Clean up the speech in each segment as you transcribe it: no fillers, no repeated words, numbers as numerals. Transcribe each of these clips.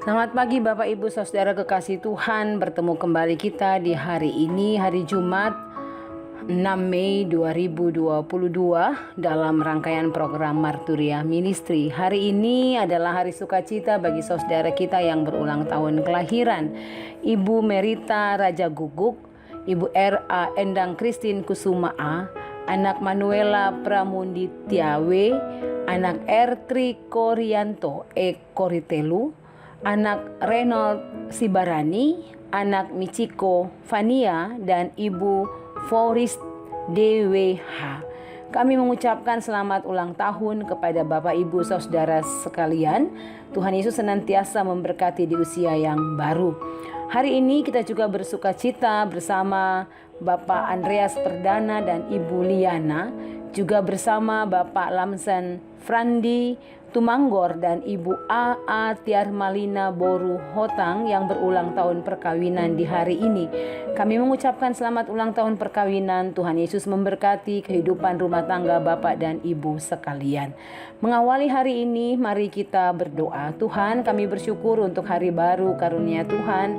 Selamat pagi Bapak Ibu Saudara kekasih Tuhan, bertemu kembali kita di hari ini, hari Jumat 6 Mei 2022 dalam rangkaian program Marturia Ministry. Hari ini adalah hari sukacita bagi saudara kita yang berulang tahun kelahiran. Ibu Merita Raja Guguk, Ibu R.A. Endang Christine Kusuma A, anak Manuela Pramundi Tiawe, anak R. Tri Korianto E. Koritelu, anak Reynold Sibarani, anak Michiko Fania, dan Ibu Foris DWH. Kami mengucapkan selamat ulang tahun kepada Bapak Ibu Saudara sekalian. Tuhan Yesus senantiasa memberkati di usia yang baru. Hari ini kita juga bersuka cita bersama Bapak Andreas Perdana dan Ibu Liana, juga bersama Bapak Lamsan Frandi Tumanggor dan Ibu A.A. Tiarmalina Boru Hotang yang berulang tahun perkawinan di hari ini. Kami mengucapkan selamat ulang tahun perkawinan. Tuhan Yesus memberkati kehidupan rumah tangga Bapak dan Ibu sekalian. Mengawali hari ini, mari kita berdoa. Tuhan, kami bersyukur untuk hari baru karunia Tuhan.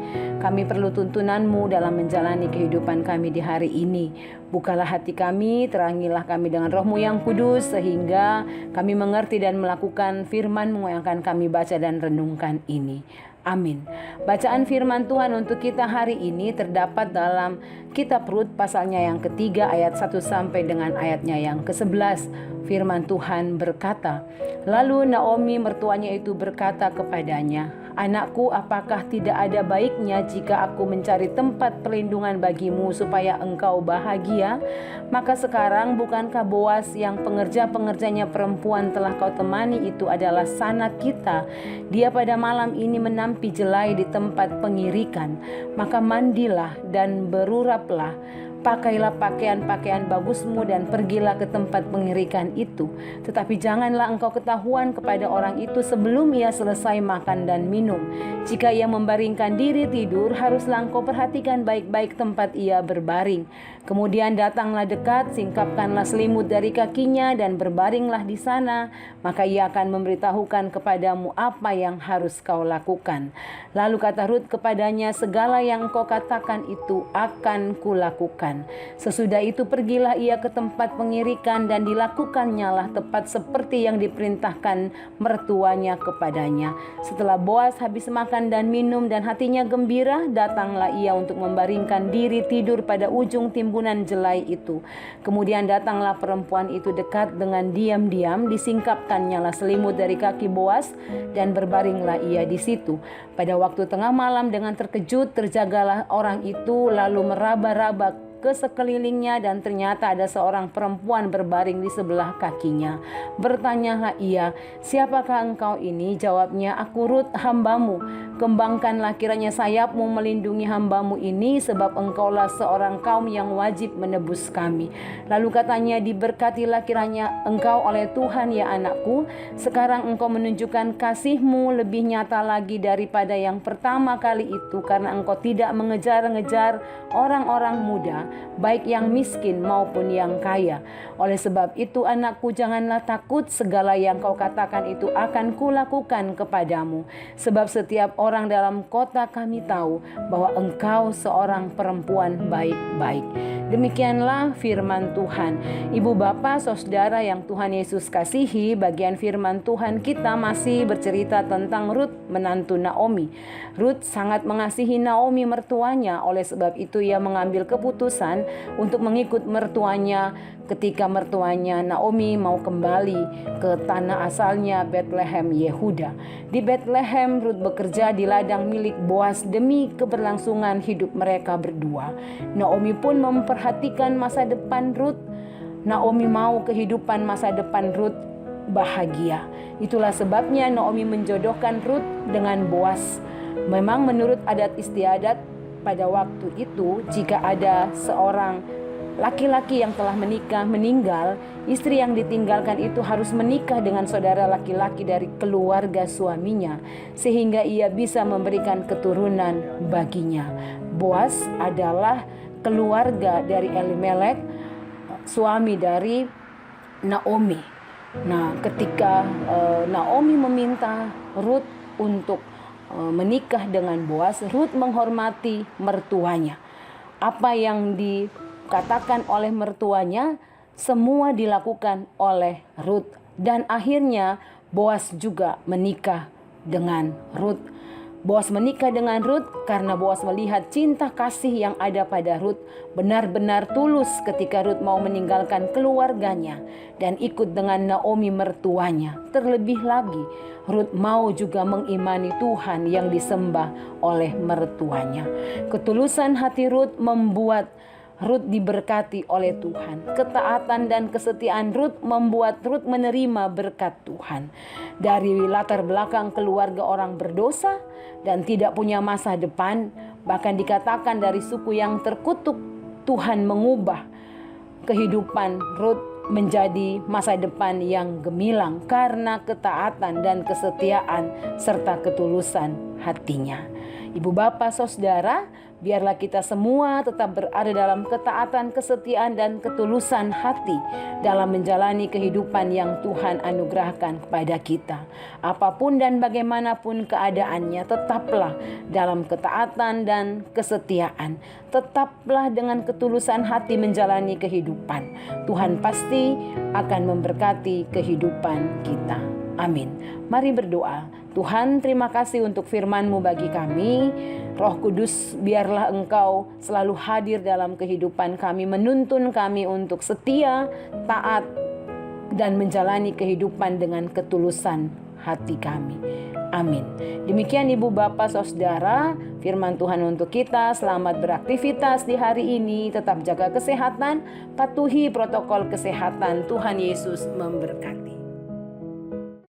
Kami perlu tuntunan-Mu dalam menjalani kehidupan kami di hari ini. Bukalah hati kami, terangilah kami dengan Roh-Mu yang kudus, sehingga kami mengerti dan melakukan firman-Mu yang akan kami baca dan renungkan ini. Amin. Bacaan firman Tuhan untuk kita hari ini terdapat dalam Kitab Rut pasalnya yang ketiga ayat 1 sampai dengan ayatnya yang ke-11. Firman Tuhan berkata, lalu Naomi mertuanya itu berkata kepadanya, anakku, apakah tidak ada baiknya jika aku mencari tempat perlindungan bagimu supaya engkau bahagia? Maka sekarang bukankah Boas yang pengerja-pengerjanya perempuan telah kau temani itu adalah sanak kita? Dia pada malam ini menampi jelai di tempat pengirikan. Maka mandilah dan beruraplah. Pakailah pakaian-pakaian bagusmu dan pergilah ke tempat pengirikan itu. Tetapi janganlah engkau ketahuan kepada orang itu sebelum ia selesai makan dan minum. Jika ia membaringkan diri tidur, haruslah engkau perhatikan baik-baik tempat ia berbaring. Kemudian datanglah dekat, singkapkanlah selimut dari kakinya dan berbaringlah di sana. Maka ia akan memberitahukan kepadamu apa yang harus kau lakukan. Lalu kata Rut kepadanya, segala yang engkau katakan itu akan kulakukan. Sesudah itu pergilah ia ke tempat pengirikan dan dilakukannya lah tepat seperti yang diperintahkan mertuanya kepadanya. Setelah Boas habis makan dan minum dan hatinya gembira, datanglah ia untuk membaringkan diri tidur pada ujung timbunan jelai itu. Kemudian datanglah perempuan itu dekat dengan diam-diam, disingkapkannya lah selimut dari kaki Boas dan berbaringlah ia di situ. Pada waktu tengah malam dengan terkejut terjagalah orang itu lalu meraba-raba ke sekelilingnya dan ternyata ada seorang perempuan berbaring di sebelah kakinya. Bertanyalah ia, siapakah engkau ini? Jawabnya, aku Rut hambamu. Kembangkanlah kiranya sayapmu melindungi hambamu ini, sebab engkaulah seorang kaum yang wajib menebus kami. Lalu katanya, diberkatilah kiranya engkau oleh Tuhan ya anakku. Sekarang engkau menunjukkan kasihmu lebih nyata lagi daripada yang pertama kali itu, karena engkau tidak mengejar-ngejar orang-orang muda, baik yang miskin maupun yang kaya. Oleh sebab itu anakku, janganlah takut, segala yang kau katakan itu akan kulakukan kepadamu. Sebab setiap orang dalam kota kami tahu bahwa engkau seorang perempuan baik-baik. Demikianlah firman Tuhan. Ibu bapa saudara yang Tuhan Yesus kasihi, bagian firman Tuhan kita masih bercerita tentang Rut menantu Naomi. Rut sangat mengasihi Naomi mertuanya, oleh sebab itu ia mengambil keputusan untuk mengikut mertuanya ketika mertuanya Naomi mau kembali ke tanah asalnya Bethlehem Yehuda. Di Bethlehem Rut bekerja di ladang milik Boas demi keberlangsungan hidup mereka berdua. Naomi pun memperhatikan masa depan Rut. Naomi mau kehidupan masa depan Rut bahagia. Itulah sebabnya Naomi menjodohkan Rut dengan Boas. Memang menurut adat istiadat pada waktu itu, jika ada seorang laki-laki yang telah menikah meninggal, istri yang ditinggalkan itu harus menikah dengan saudara laki-laki dari keluarga suaminya, sehingga ia bisa memberikan keturunan baginya. Boas adalah keluarga dari Elimelek, suami dari Naomi. Nah, ketika Naomi meminta Rut untuk menikah dengan Boas, Rut menghormati mertuanya. Apa yang dikatakan oleh mertuanya semua dilakukan oleh Rut, dan akhirnya Boas juga menikah dengan Rut. Boas menikah dengan Rut karena Boas melihat cinta kasih yang ada pada Rut benar-benar tulus ketika Rut mau meninggalkan keluarganya dan ikut dengan Naomi mertuanya. Terlebih lagi, Rut mau juga mengimani Tuhan yang disembah oleh mertuanya. Ketulusan hati Rut membuat Rut diberkati oleh Tuhan. Ketaatan dan kesetiaan Rut membuat Rut menerima berkat Tuhan. Dari latar belakang keluarga orang berdosa dan tidak punya masa depan, bahkan dikatakan dari suku yang terkutuk, Tuhan mengubah kehidupan Rut menjadi masa depan yang gemilang karena ketaatan dan kesetiaan serta ketulusan hatinya. Ibu bapak saudara, biarlah kita semua tetap berada dalam ketaatan, kesetiaan, dan ketulusan hati dalam menjalani kehidupan yang Tuhan anugerahkan kepada kita. Apapun dan bagaimanapun keadaannya, tetaplah dalam ketaatan dan kesetiaan. Tetaplah dengan ketulusan hati menjalani kehidupan. Tuhan pasti akan memberkati kehidupan kita. Amin. Mari berdoa. Tuhan, terima kasih untuk firman-Mu bagi kami. Roh Kudus, biarlah Engkau selalu hadir dalam kehidupan kami, menuntun kami untuk setia, taat, dan menjalani kehidupan dengan ketulusan hati kami. Amin. Demikian Ibu Bapak Saudara, firman Tuhan untuk kita. Selamat beraktivitas di hari ini. Tetap jaga kesehatan, patuhi protokol kesehatan. Tuhan Yesus memberkati.